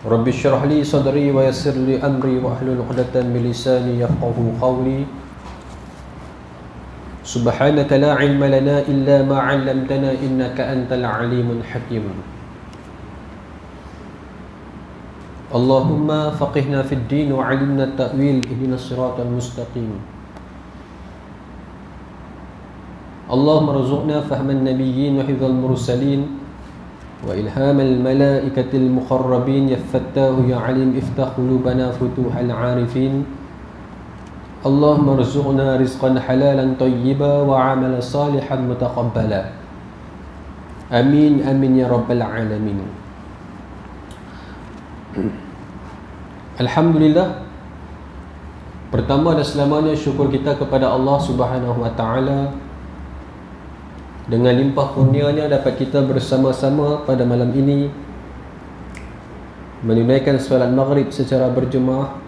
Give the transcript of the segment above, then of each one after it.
Rabbi syrah li sadri wa yassir li amri wa ahlul 'uqdatam min lisani yafqahu qawli. Subhanaka la ilma lana illa ma 'allamtana innaka antal alimul hakim. Allahumma faqihna fid din wa 'allimna at-ta'wil ihdinas siratal mustaqim. Allahumma rzuqna fahman nabiyyin wa hifdzal mursalin wa ilhamal malaikatil muqarrabin ya fattahu ya alim iftah qulubana futuhal arifin. Allahumma rzuqna rizqan halalan tayyiba wa amalan salihan mutaqabbala. Amin amin ya rabbal alamin. Alhamdulillah. Pertama dan selamanya syukur kita kepada Allah Subhanahu wa taala. Dengan limpah kurnianya dapat kita bersama-sama pada malam ini menunaikan solat maghrib secara berjemaah.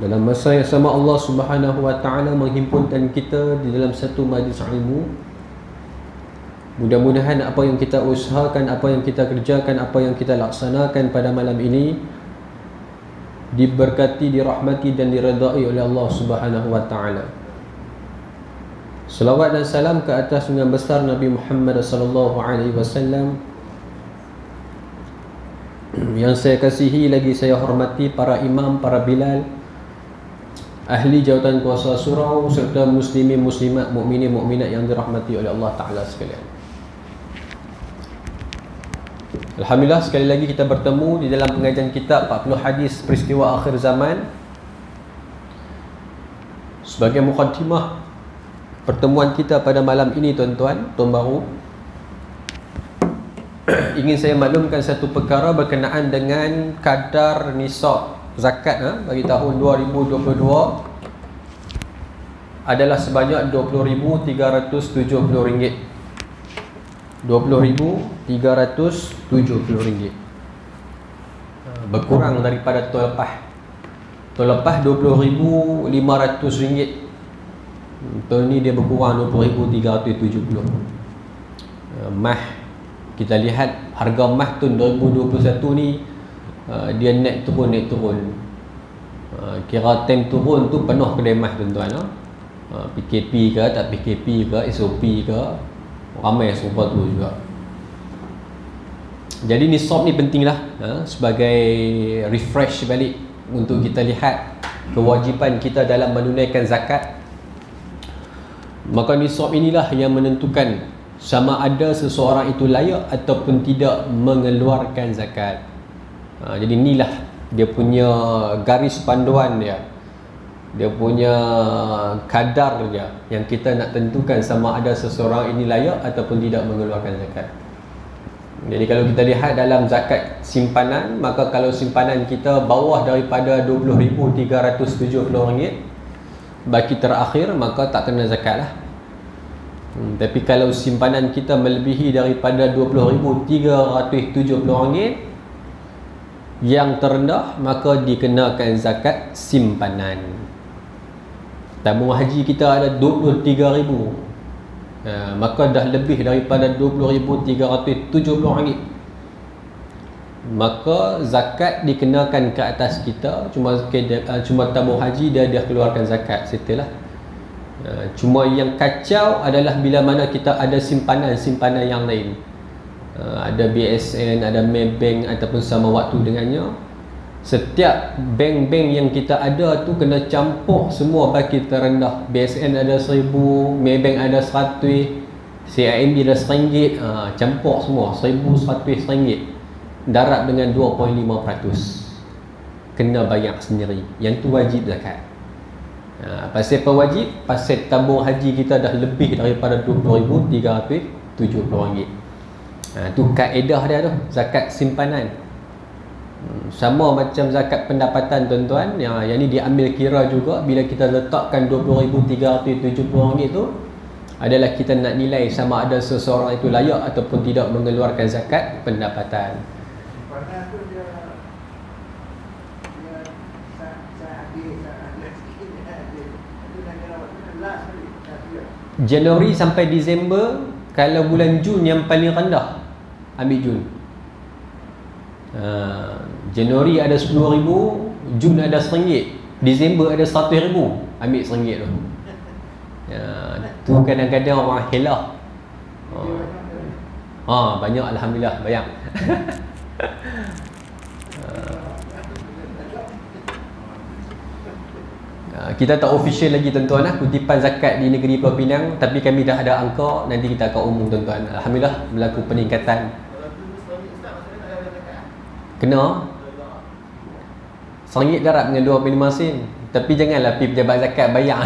Dalam masa yang sama Allah Subhanahu wa taala menghimpunkan kita di dalam satu majlis ilmu. Mudah-mudahan apa yang kita usahakan, apa yang kita kerjakan, apa yang kita laksanakan pada malam ini diberkati, dirahmati dan diredai oleh Allah Subhanahu wa taala. Selawat dan salam ke atas junjungan besar Nabi Muhammad sallallahu alaihi wasallam. Yang saya kasihi lagi saya hormati para imam, para bilal, ahli jawatan kuasa surau serta muslimin muslimat, mukminin mukminat yang dirahmati oleh Allah taala sekalian. Alhamdulillah sekali lagi kita bertemu di dalam pengajian kitab 40 hadis peristiwa akhir zaman. Sebagai mukadimah pertemuan kita pada malam ini tuan-tuan, tuan baru, ingin saya maklumkan satu perkara berkenaan dengan kadar nisab zakat bagi tahun 2022 adalah sebanyak RM20,370. RM20,370. Berkurang daripada tahun lepas. Tahun lepas RM20,500. Tahun ni dia berkurang RM20,370. Mah kita lihat harga mah tahun 2021 ni dia naik turun. Kira time turun tu penuh kedai mah tuan-tuan. PKP ke tak PKP ke, SOP ke, ramai serupa tu juga. Jadi nisab ni pentinglah sebagai refresh balik untuk kita lihat kewajipan kita dalam menunaikan zakat. Maka nisab inilah yang menentukan sama ada seseorang itu layak ataupun tidak mengeluarkan zakat. Jadi inilah dia punya garis panduan dia. Dia punya kadar dia yang kita nak tentukan sama ada seseorang ini layak ataupun tidak mengeluarkan zakat. Jadi kalau kita lihat dalam zakat simpanan, maka kalau simpanan kita bawah daripada RM20,370 baki terakhir, maka tak kena zakat lah. Tapi kalau simpanan kita melebihi daripada RM20,370 yang terendah, maka dikenakan zakat simpanan. Tabung haji kita ada RM23,000, maka dah lebih daripada RM20,370, maka zakat dikenakan ke atas kita. Cuma tabung haji dia keluarkan zakat, setelah. Cuma yang kacau adalah bila mana kita ada simpanan yang lain. Ada BSN, ada Maybank ataupun sama waktu dengannya. Setiap bank-bank yang kita ada tu kena campur semua baki terendah. BSN ada RM1,000, Maybank ada RM100, CIMB ada RM1, campur semua RM1,000, RM100, darab dengan 2.5%. Kena bayar sendiri. Yang tu wajib zakat. Pasal apa wajib? Pasal tabung haji kita dah lebih daripada RM20,370. Tu kaedah dia tu, zakat simpanan. Sama macam zakat pendapatan tuan-tuan, yang ni diambil kira juga bila kita letakkan RM20,370 tu, adalah kita nak nilai sama ada seseorang itu layak ataupun tidak mengeluarkan zakat pendapatan. Januari sampai Disember. Kalau bulan Jun yang paling rendah, ambil Jun. Januari ada 10,000, Jun ada RM1, Disember ada RM100,000, ambil RM1 tu. Tu kadang-kadang orang helah. Banyak alhamdulillah bayang. Kita tak official lagi tuan-tuan kutipan zakat di negeri Pulau Pinang, tapi kami dah ada angka, nanti kita akan umum tuan-tuan. Alhamdulillah berlaku peningkatan. Kena RM1 darab dengan 25 sen. Tapi janganlah pergi pejabat zakat bayar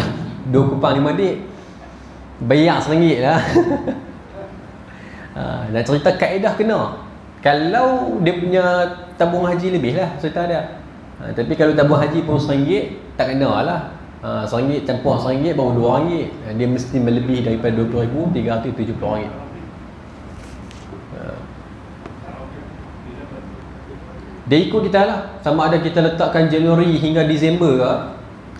2/5 dik. Bayar RM1 lah. Nak cerita kaedah kena. Kalau dia punya tabung haji lebih lah cerita dia. Tapi kalau tabung haji pun RM1, tak kena lah. RM1 campur RM1 baru RM2. Dia mesti melebihi daripada RM20,370. Dia ikut kita lah. Sama ada kita letakkan Januari hingga Disember ke,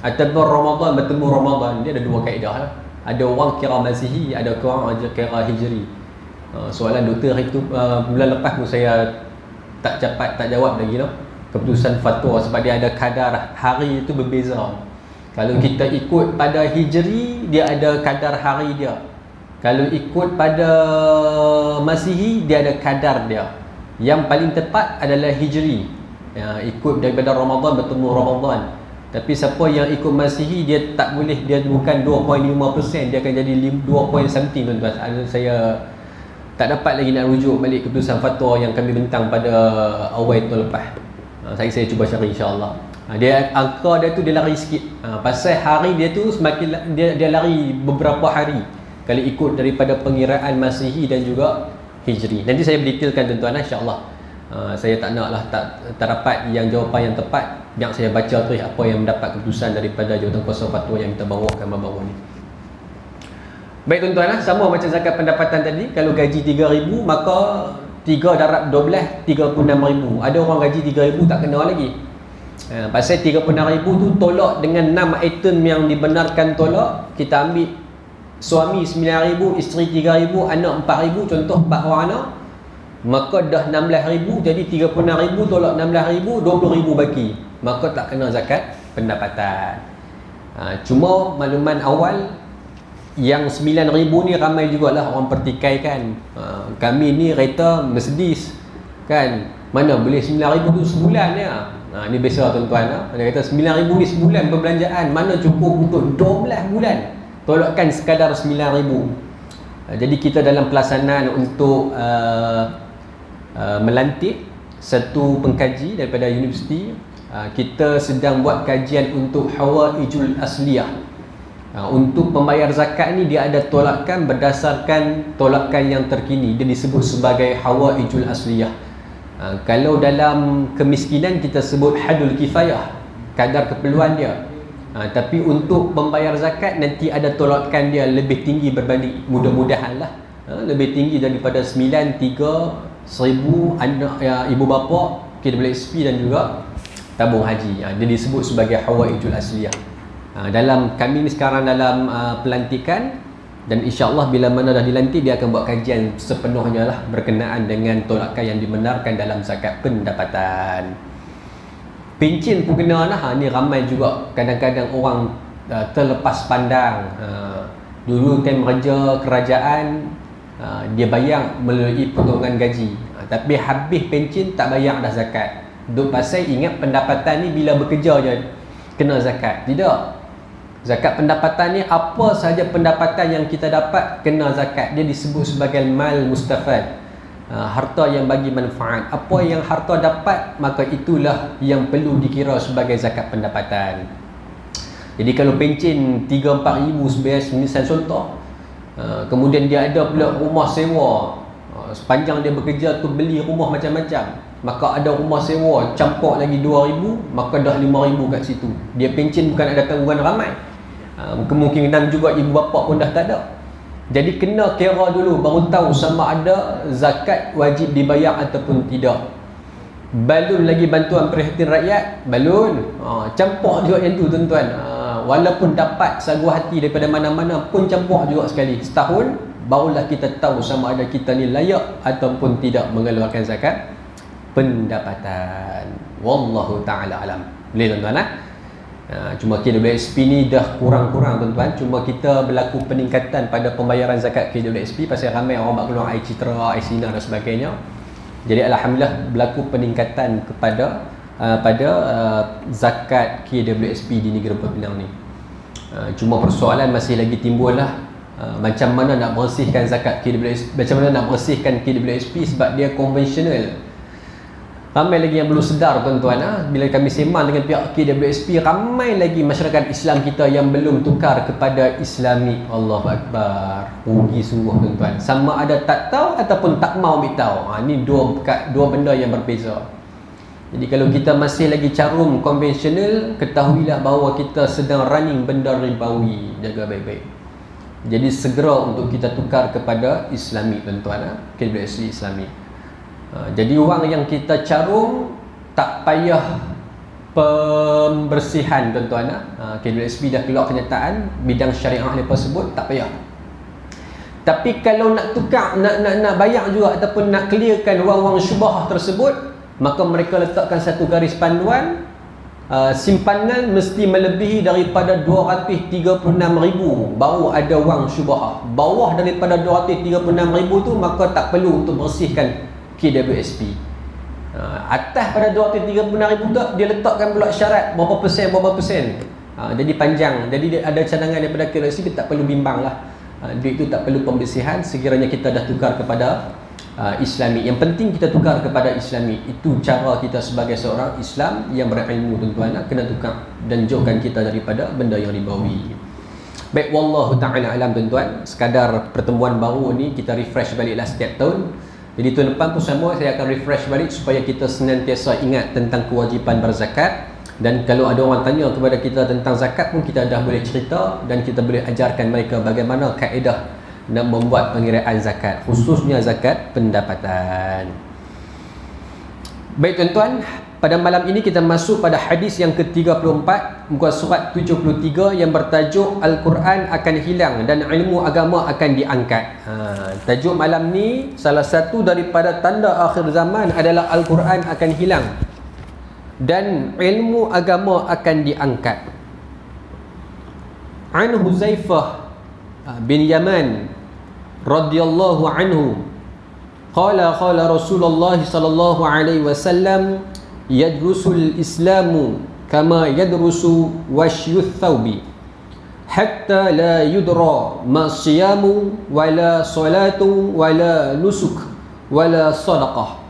ataupun Ramadan bertemu Ramadan. Dia ada dua kaedah lah. Ada orang kira Masihi, ada orang kira Hijri. Soalan doktor itu bulan lepas pun saya tak jawab lagi lah. Keputusan fatwa sebab dia ada kadar hari itu berbeza. Kalau kita ikut pada Hijri, dia ada kadar hari dia. Kalau ikut pada Masihi, dia ada kadar dia. Yang paling tepat adalah Hijri. Ikut daripada Ramadan bertemu Ramadan. Tapi siapa yang ikut Masihi, dia tak boleh, dia bukan 2.5%, dia akan jadi 2 something tuan-tuan. Saya tak dapat lagi nak rujuk balik keputusan fatwa yang kami bentang pada awal tahun lepas. Saya cuba cari insya-Allah. Dia angka dia tu dia lari sikit. Pasal hari dia tu semakin dia lari beberapa hari kalau ikut daripada pengiraan Masihi dan juga Hijri. Nanti saya detailkan tuan-tuan insya-Allah. Saya tak naklah tak dapat yang jawapan yang tepat. Biar saya baca tu apa yang mendapat keputusan daripada jawatankuasa fatwa yang kita bawakan baru ni. Baik tuan-tuan, sama macam zakat pendapatan tadi. Kalau gaji 3,000 maka 3 darab 12 36,000. Ada orang gaji 3,000 tak kena lagi. Pasal 36,000 tu tolak dengan 6 item yang dibenarkan tolak. Kita ambil suami 9,000, isteri 3,000, anak 4,000, contoh 4 orang anak. Maka dah 16,000, jadi 36,000 tolak 16,000, 20,000 baki. Maka tak kena zakat pendapatan. Cuma makluman awal, yang 9,000 ni ramai jugalah orang pertikaikan. Kami ni kereta Mercedes kan, mana boleh 9,000 tu sebulan ya. Ni biasa tuan-tuan. Dia kata 9,000 ni sebulan perbelanjaan, mana cukup untuk 12 bulan. Tolakkan sekadar 9,000. Jadi kita dalam pelaksanaan untuk melantik satu pengkaji daripada universiti. Kita sedang buat kajian untuk hawaijul asliyah. Untuk pembayar zakat ni dia ada tolakan berdasarkan tolakan yang terkini. Dia disebut sebagai hawaijul asliyah. Kalau dalam kemiskinan kita sebut hadul kifayah, kadar keperluan dia. Tapi untuk membayar zakat nanti ada tolakan dia lebih tinggi berbanding, mudah-mudahan lah lebih tinggi daripada 9,300 anak ibu bapa KWSP dan juga tabung haji. Dia disebut sebagai hawaijul asliyah. Dalam kami ni sekarang dalam pelantikan, dan insya-Allah bila mana dah dilantik dia akan buat kajian sepenuhnya lah berkenaan dengan tolakan yang dibenarkan dalam zakat pendapatan. Pencen pun kena lah. Ni ramai juga kadang-kadang orang terlepas pandang. Dulu time kerja kerajaan dia bayar melalui potongan gaji. Tapi habis pencen tak bayar dah zakat. Duk pasal ingat pendapatan ni bila bekerja je kena zakat. Tidak. Zakat pendapatan ni apa sahaja pendapatan yang kita dapat kena zakat. Dia disebut sebagai mal mustafad. Harta yang bagi manfaat. Apa yang harta dapat, maka itulah yang perlu dikira sebagai zakat pendapatan. Jadi kalau pencen 3-4 ribu sebagai contoh, kemudian dia ada pula rumah sewa, sepanjang dia bekerja tu beli rumah macam-macam, maka ada rumah sewa campur lagi 2,000, maka dah 5,000 kat situ. Dia pencen bukan ada tanggungan ramai. Kemungkinan juga ibu bapa pun dah tak ada. Jadi kena kira dulu baru tahu sama ada zakat wajib dibayar ataupun tidak. Balun lagi bantuan perhatian rakyat, balun campur juga yang tu tuan-tuan. Walaupun dapat sagu hati daripada mana-mana pun campur juga sekali. Setahun barulah kita tahu sama ada kita ni layak ataupun tidak mengeluarkan zakat pendapatan. Wallahu ta'ala alam. Boleh tuan-tuan lah. Cuma KWSP ni dah kurang-kurang tuan-tuan. Cuma kita berlaku peningkatan pada pembayaran zakat KWSP pasal ramai orang buat keluar air citra, air sinar dan sebagainya. Jadi alhamdulillah berlaku peningkatan kepada zakat KWSP di negeri Penang ni. Cuma persoalan masih lagi timbul lah, macam mana nak bersihkan zakat KWSP, macam mana nak bersihkan KWSP sebab dia konvensional. Ramai lagi yang belum sedar tuan-tuan. Bila kami sembang dengan pihak KWSP, ramai lagi masyarakat Islam kita yang belum tukar kepada Islami. Allahu Akbar. Rugi sungguh tuan-tuan. Sama ada tak tahu ataupun tak mau ambil tahu. Ini dua benda yang berbeza. Jadi kalau kita masih lagi carum konvensional, ketahuilah bahawa kita sedang running benda ribawi. Jaga baik-baik. Jadi segera untuk kita tukar kepada Islami tuan-tuan. KWSP Islami. Jadi wang yang kita carum tak payah pembersihan tuan-tuan. KWSP dah keluar kenyataan bidang syariah lepas sebut tak payah. Tapi kalau nak tukar, nak bayar juga ataupun nak clearkan wang-wang syubhah tersebut, maka mereka letakkan satu garis panduan, simpanan mesti melebihi daripada 236,000 baru ada wang syubhah. Bawah daripada 236,000 tu maka tak perlu untuk bersihkan KWSP. Atas pada 236,000 tu dia letakkan pula syarat berapa persen. Jadi panjang. Jadi dia ada cadangan daripada KWSP, tak perlu bimbang lah. Duit tu tak perlu pembersihan sekiranya kita dah tukar kepada Islami. Yang penting kita tukar kepada Islami. Itu cara kita sebagai seorang Islam yang berilmu tuan-tuan. Kena tukar dan jauhkan kita daripada benda yang ribawi. Baik, wallahu ta'ala alam tuan-tuan. Sekadar pertemuan baru ni kita refresh baliklah setiap tahun. Jadi tahun depan pun sama saya akan refresh balik supaya kita senantiasa ingat tentang kewajipan berzakat. Dan kalau ada orang tanya kepada kita tentang zakat pun kita dah boleh cerita dan kita boleh ajarkan mereka bagaimana kaedah nak membuat pengiraan zakat, khususnya zakat pendapatan. Baik tuan-tuan, pada malam ini kita masuk pada hadis yang ke-34, muka surat 73 yang bertajuk Al-Quran akan hilang dan ilmu agama akan diangkat. Tajuk malam ni, salah satu daripada tanda akhir zaman adalah Al-Quran akan hilang dan ilmu agama akan diangkat. An Huzaifah bin Yaman radhiyallahu anhu qala Rasulullah sallallahu alaihi wasallam yadrusul islamu kama yadrusu washyuth thawbi hatta la yudra ma siyamu wala salatu wala nusuk wala sadaqah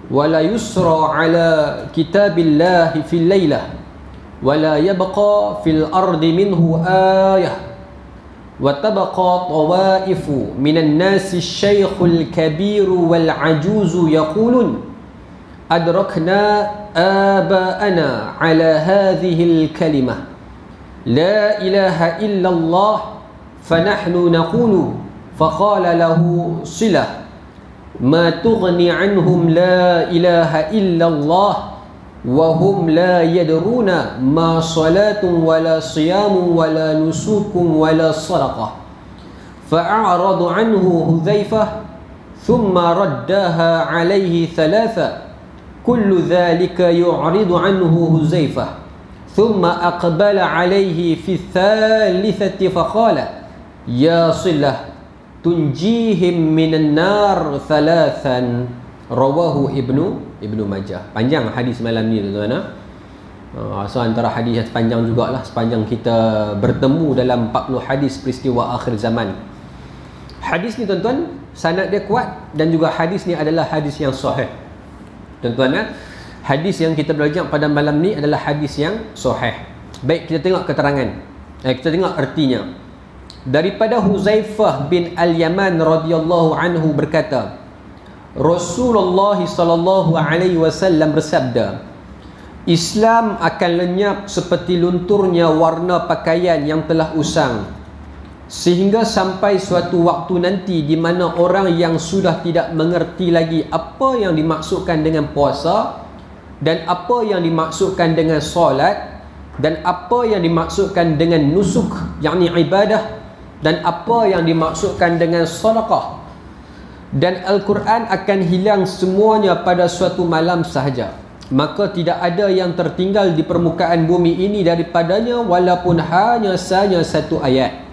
wala yusra ala kitabillahi fil laylah wala yabqa fil ardi minhu ayah wa tabqa tawaifu minan nasi syaikhul kabiru wal ajuzu yaqulun أدركنا آباءنا على هذه الكلمة لا إله إلا الله فنحن نقول فقال له صلة ما تغني عنهم لا إله إلا الله وهم لا يدرون ما صلاة ولا صيام ولا نسوك ولا صدقة فأعرض عنه حذيفة ثم ردها عليه ثلاثة كل ذلك يعرض عنه حذيفة ثم أقبل عليه في الثالثة فقال يا صلة تنجيهم من النار ثلاثا رواه Ibnu Majah. Panjang hadis malam ni tuan-tuan. So antara hadis yang panjang jugalah sepanjang kita bertemu dalam 40 hadis peristiwa akhir zaman. Hadis ni tuan-tuan sanad dia kuat dan juga hadis ni adalah hadis yang sahih. Tuan-tuan, hadis yang kita belajar pada malam ni adalah hadis yang sahih. Baik, kita tengok keterangan. Kita tengok artinya. Daripada Huzaifah bin Al-Yaman radhiyallahu anhu berkata, Rasulullah sallallahu alaihi wasallam bersabda, Islam akan lenyap seperti lunturnya warna pakaian yang telah usang, sehingga sampai suatu waktu nanti di mana orang yang sudah tidak mengerti lagi apa yang dimaksudkan dengan puasa dan apa yang dimaksudkan dengan solat dan apa yang dimaksudkan dengan nusuk yakni ibadah dan apa yang dimaksudkan dengan sedekah. dan Al-Quran akan hilang semuanya pada suatu malam sahaja. Maka tidak ada yang tertinggal di permukaan bumi ini daripadanya walaupun hanya saja satu ayat.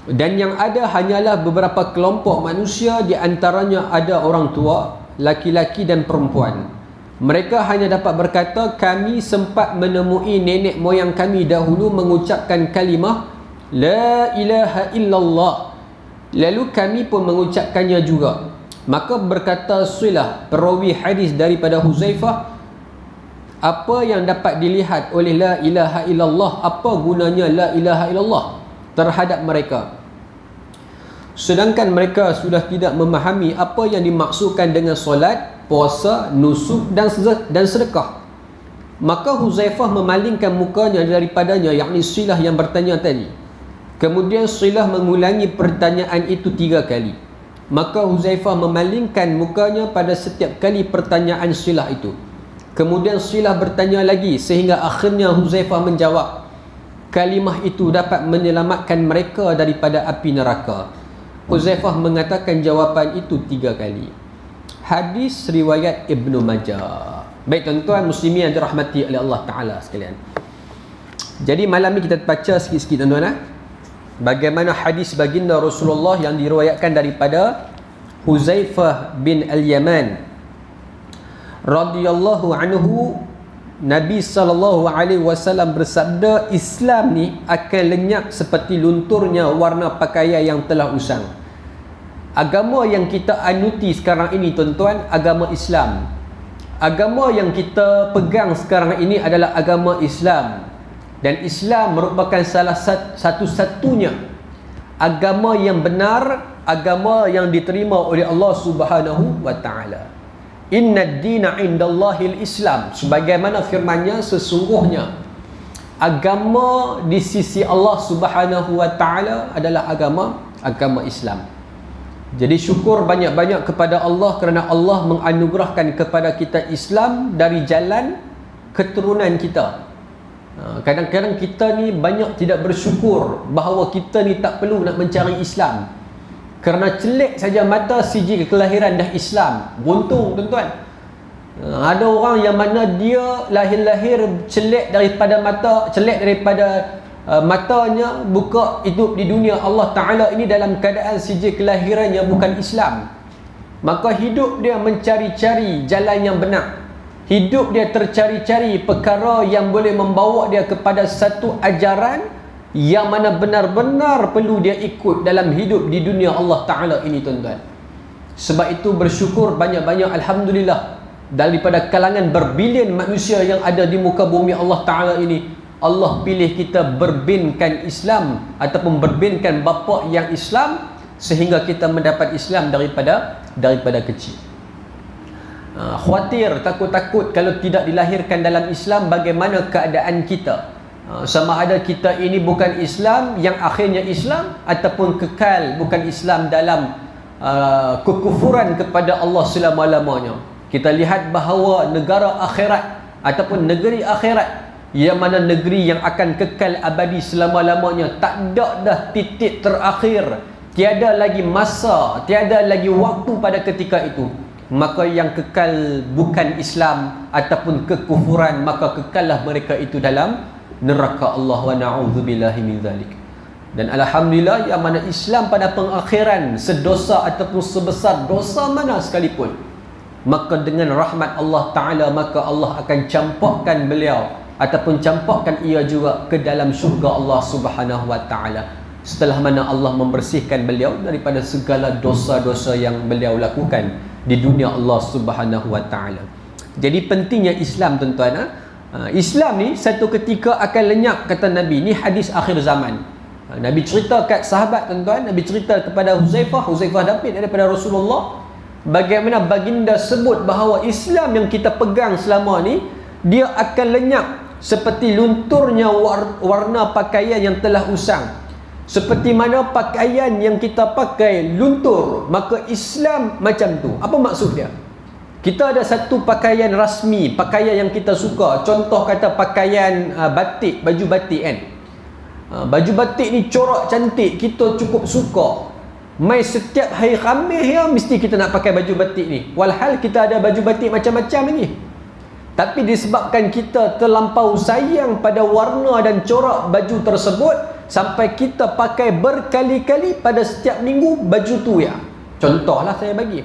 Dan yang ada hanyalah beberapa kelompok manusia, di antaranya ada orang tua, laki-laki dan perempuan. Mereka hanya dapat berkata, kami sempat menemui nenek moyang kami dahulu mengucapkan kalimah La ilaha illallah, lalu kami pun mengucapkannya juga. Maka berkata Silah, perawi hadis daripada Huzaifah, apa yang dapat dilihat oleh la ilaha illallah, apa gunanya la ilaha illallah terhadap mereka, sedangkan mereka sudah tidak memahami apa yang dimaksudkan dengan solat, puasa, nusuk dan sedekah. Maka Huzaifah memalingkan mukanya daripadanya, yakni Silah yang bertanya tadi. Kemudian Silah mengulangi pertanyaan itu 3 kali. Maka Huzaifah memalingkan mukanya pada setiap kali pertanyaan Silah itu. Kemudian Silah bertanya lagi, sehingga akhirnya Huzaifah menjawab, kalimah itu dapat menyelamatkan mereka daripada api neraka. Huzaifah mengatakan jawapan itu 3 kali. Hadis riwayat Ibnu Majah. Baik tuan-tuan muslimin yang dirahmati oleh Allah Ta'ala sekalian, jadi malam ni kita baca sikit-sikit tuan-tuan, bagaimana hadis baginda Rasulullah yang diriwayatkan daripada Huzaifah bin Al-Yaman radhiyallahu anhu. Nabi SAW bersabda, Islam ni akan lenyap seperti lunturnya warna pakaian yang telah usang. Agama yang kita anuti sekarang ini tuan-tuan, agama Islam. Agama yang kita pegang sekarang ini adalah agama Islam. Dan Islam merupakan salah satu-satunya agama yang benar, agama yang diterima oleh Allah Subhanahu wa Ta'ala. Inna ad-dina indallahil Islam, sebagaimana firman-Nya, sesungguhnya agama di sisi Allah Subhanahu wa Ta'ala adalah agama Islam. Jadi syukur banyak-banyak kepada Allah kerana Allah menganugerahkan kepada kita Islam dari jalan keturunan kita. Kadang-kadang kita ni banyak tidak bersyukur bahawa kita ni tak perlu nak mencari Islam, kerana celik saja mata sijil kelahiran dah Islam, buntung tuan-tuan. Ada orang yang mana dia lahir-lahir celik daripada matanya, buka hidup di dunia Allah Ta'ala ini dalam keadaan sijil kelahirannya bukan Islam. Maka hidup dia mencari-cari jalan yang benar. Hidup dia tercari-cari perkara yang boleh membawa dia kepada satu ajaran yang mana benar-benar perlu dia ikut dalam hidup di dunia Allah Ta'ala ini tuan-tuan. Sebab itu bersyukur banyak-banyak, alhamdulillah, daripada kalangan berbilion manusia yang ada di muka bumi Allah Ta'ala ini, Allah pilih kita berbinkan Islam ataupun berbinkan bapa yang Islam, sehingga kita mendapat Islam daripada kecil. Khawatir, takut-takut kalau tidak dilahirkan dalam Islam, bagaimana keadaan kita? Sama ada kita ini bukan Islam yang akhirnya Islam, ataupun kekal bukan Islam dalam kekufuran kepada Allah selama-lamanya. Kita lihat bahawa negara akhirat ataupun negeri akhirat, yang mana negeri yang akan kekal abadi selama-lamanya, tak ada dah titik terakhir, tiada lagi masa, tiada lagi waktu pada ketika itu. Maka yang kekal bukan Islam ataupun kekufuran, maka kekallah mereka itu dalam neraka Allah, wa na'udzubillahi min zalik. Dan alhamdulillah, yang mana Islam pada pengakhiran, sedosa ataupun sebesar dosa mana sekalipun, maka dengan rahmat Allah Ta'ala, maka Allah akan campakkan beliau ataupun campakkan ia juga ke dalam syurga Allah Subhanahu wa Ta'ala, setelah mana Allah membersihkan beliau daripada segala dosa-dosa yang beliau lakukan di dunia Allah Subhanahu wa Ta'ala. Jadi pentingnya Islam tuan-tuan. Islam ni satu ketika akan lenyap, kata Nabi. Ni hadis akhir zaman. Nabi cerita kat sahabat tuan-tuan, Nabi cerita kepada Huzaifah dapat daripada Rasulullah, bagaimana baginda sebut bahawa Islam yang kita pegang selama ni, dia akan lenyap seperti lunturnya warna pakaian yang telah usang. Seperti mana pakaian yang kita pakai luntur, maka Islam macam tu. Apa maksud dia? Kita ada satu pakaian rasmi, pakaian yang kita suka. Contoh kata pakaian batik, baju batik kan. Baju batik ni corak cantik, kita cukup suka. Mai setiap hari Khamis ya mesti kita nak pakai baju batik ni. Walhal kita ada baju batik macam-macam ni. Tapi disebabkan kita terlampau sayang pada warna dan corak baju tersebut sampai kita pakai berkali-kali pada setiap minggu baju tu ya. Contohlah saya bagi.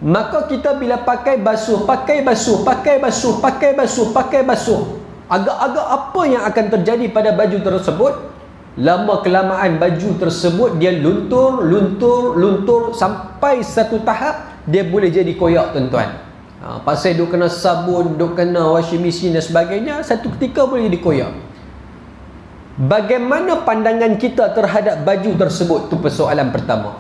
Maka kita bila pakai basuh, pakai basuh, pakai basuh, pakai basuh, pakai basuh, agak-agak apa yang akan terjadi pada baju tersebut? Lama kelamaan baju tersebut dia luntur, luntur, luntur sampai satu tahap dia boleh jadi koyak, tuan-tuan. Pasal duk kena sabun, duk kena washing machine dan sebagainya, satu ketika boleh jadi koyak. Bagaimana pandangan kita terhadap baju tersebut? Itu persoalan pertama.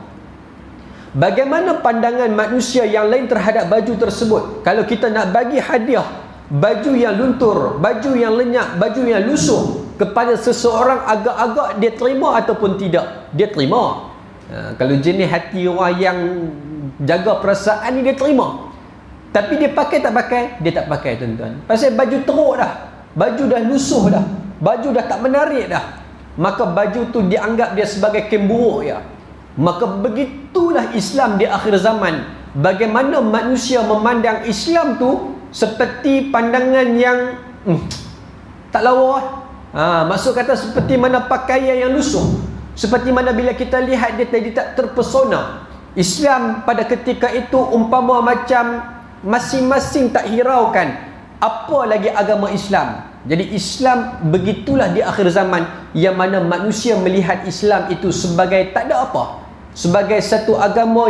Bagaimana pandangan manusia yang lain terhadap baju tersebut? Kalau kita nak bagi hadiah baju yang luntur, baju yang lenyap, baju yang lusuh kepada seseorang, agak-agak dia terima ataupun tidak? Dia terima. Kalau jenis hati orang yang jaga perasaan ni, dia terima. Tapi dia pakai tak pakai? Dia tak pakai, tuan-tuan. Pasal baju teruk dah, baju dah lusuh dah, baju dah tak menarik dah. Maka baju tu dianggap dia sebagai kain buruk ya. Maka begitulah Islam di akhir zaman. Bagaimana manusia memandang Islam tu seperti pandangan yang tak lawa. Maksud kata seperti mana pakaian yang lusuh, seperti mana bila kita lihat dia tak terpesona. Islam pada ketika itu umpama macam masing-masing tak hiraukan apa lagi agama Islam. Jadi Islam begitulah di akhir zaman, yang mana manusia melihat Islam itu sebagai tak ada apa, sebagai satu agama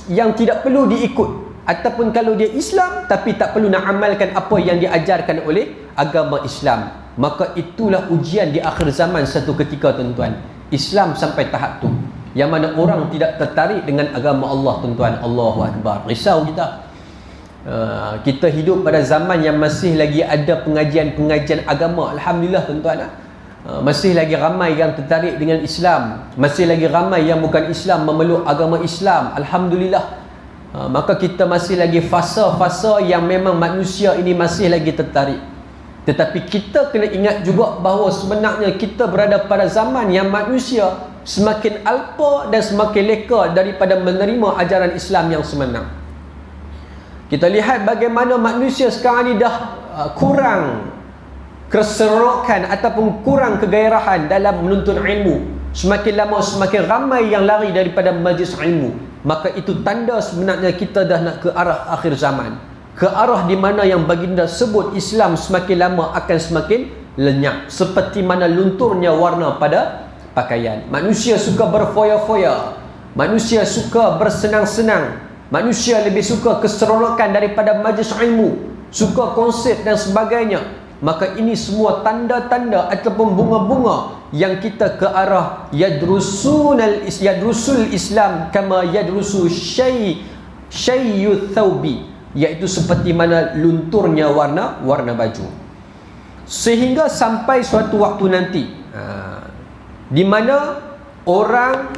yang tidak perlu diikut, ataupun kalau dia Islam tapi tak perlu nak amalkan apa yang diajarkan oleh agama Islam. Maka itulah ujian di akhir zaman satu ketika, tuan-tuan. Islam sampai tahap tu, yang mana orang tidak tertarik dengan agama Allah, tuan-tuan. Allahu Akbar. Risau kita. Kita hidup pada zaman yang masih lagi ada pengajian-pengajian agama. Alhamdulillah, tuan-tuan. Masih lagi ramai yang tertarik dengan Islam, masih lagi ramai yang bukan Islam memeluk agama Islam. Alhamdulillah. Maka kita masih lagi fasa-fasa yang memang manusia ini masih lagi tertarik. Tetapi kita kena ingat juga bahawa sebenarnya kita berada pada zaman yang manusia semakin alpa dan semakin leka daripada menerima ajaran Islam yang sebenar. Kita lihat bagaimana manusia sekarang ni dah kurang keserokan ataupun kurang kegairahan dalam menuntut ilmu. Semakin lama semakin ramai yang lari daripada majlis ilmu. Maka itu tanda sebenarnya kita dah nak ke arah akhir zaman, ke arah di mana yang baginda sebut Islam semakin lama akan semakin lenyap, seperti mana lunturnya warna pada pakaian. Manusia suka berfoya-foya, manusia suka bersenang-senang, manusia lebih suka keseronokan daripada majlis ilmu, suka konsert dan sebagainya. Maka ini semua tanda-tanda ataupun bunga-bunga yang kita ke arah yadrusul Islam kama yadrusu syayyu thawbi, iaitu seperti mana lunturnya warna baju. Sehingga sampai suatu waktu nanti di mana orang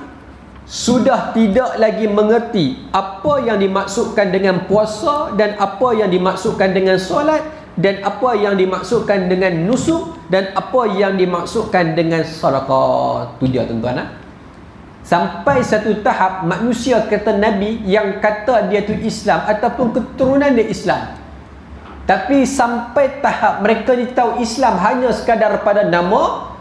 sudah tidak lagi mengerti apa yang dimaksudkan dengan puasa dan apa yang dimaksudkan dengan solat, dan apa yang dimaksudkan dengan nusuk, dan apa yang dimaksudkan dengan sedekah. Tu dia, tuan-tuan. Sampai satu tahap manusia kata Nabi yang kata dia tu Islam ataupun keturunan dia Islam, tapi sampai tahap mereka ni tahu Islam hanya sekadar pada nama,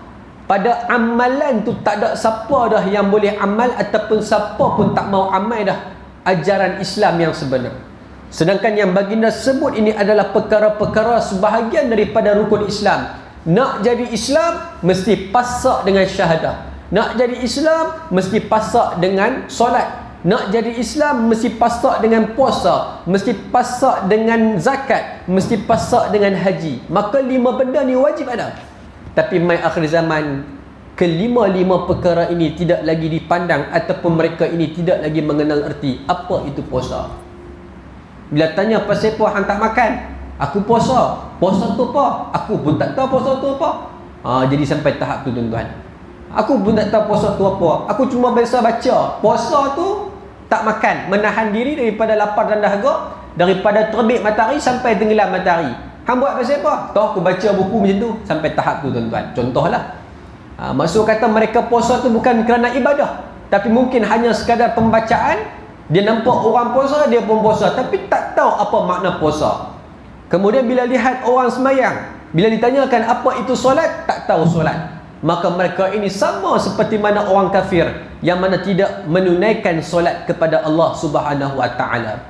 pada amalan tu tak ada siapa dah yang boleh amal, ataupun siapa pun tak mau amal dah ajaran Islam yang sebenar. Sedangkan yang baginda sebut ini adalah perkara-perkara sebahagian daripada rukun Islam. Nak jadi Islam mesti pasak dengan syahadah, nak jadi Islam mesti pasak dengan solat, nak jadi Islam mesti pasak dengan puasa, mesti pasak dengan zakat, mesti pasak dengan haji. Maka 5 benda ni wajib ada. Tapi mai akhir zaman, kelima-lima perkara ini tidak lagi dipandang, ataupun mereka ini tidak lagi mengenal erti apa itu puasa. Bila tanya pasal apa hang tak makan, aku puasa. Puasa tu apa? Aku pun tak tahu puasa tu apa. Jadi sampai tahap tu, tuan-tuan. Aku pun tak tahu puasa tu apa. Aku cuma biasa baca. Puasa tu tak makan, menahan diri daripada lapar dan dahaga, daripada terbit matahari sampai tenggelam matahari. Hang buat pasal apa? Tahu aku baca buku macam tu. Sampai tahap tu, tuan-tuan. Contohlah. Maksud kata mereka puasa tu bukan kerana ibadah. tapi mungkin hanya sekadar pembacaan. Dia nampak orang puasa, dia pun puasa, tapi tak tahu apa makna puasa. Kemudian bila lihat orang sembahyang, bila ditanyakan apa itu solat, tak tahu solat. Maka mereka ini sama seperti mana orang kafir yang mana tidak menunaikan solat kepada Allah Subhanahu wa taala.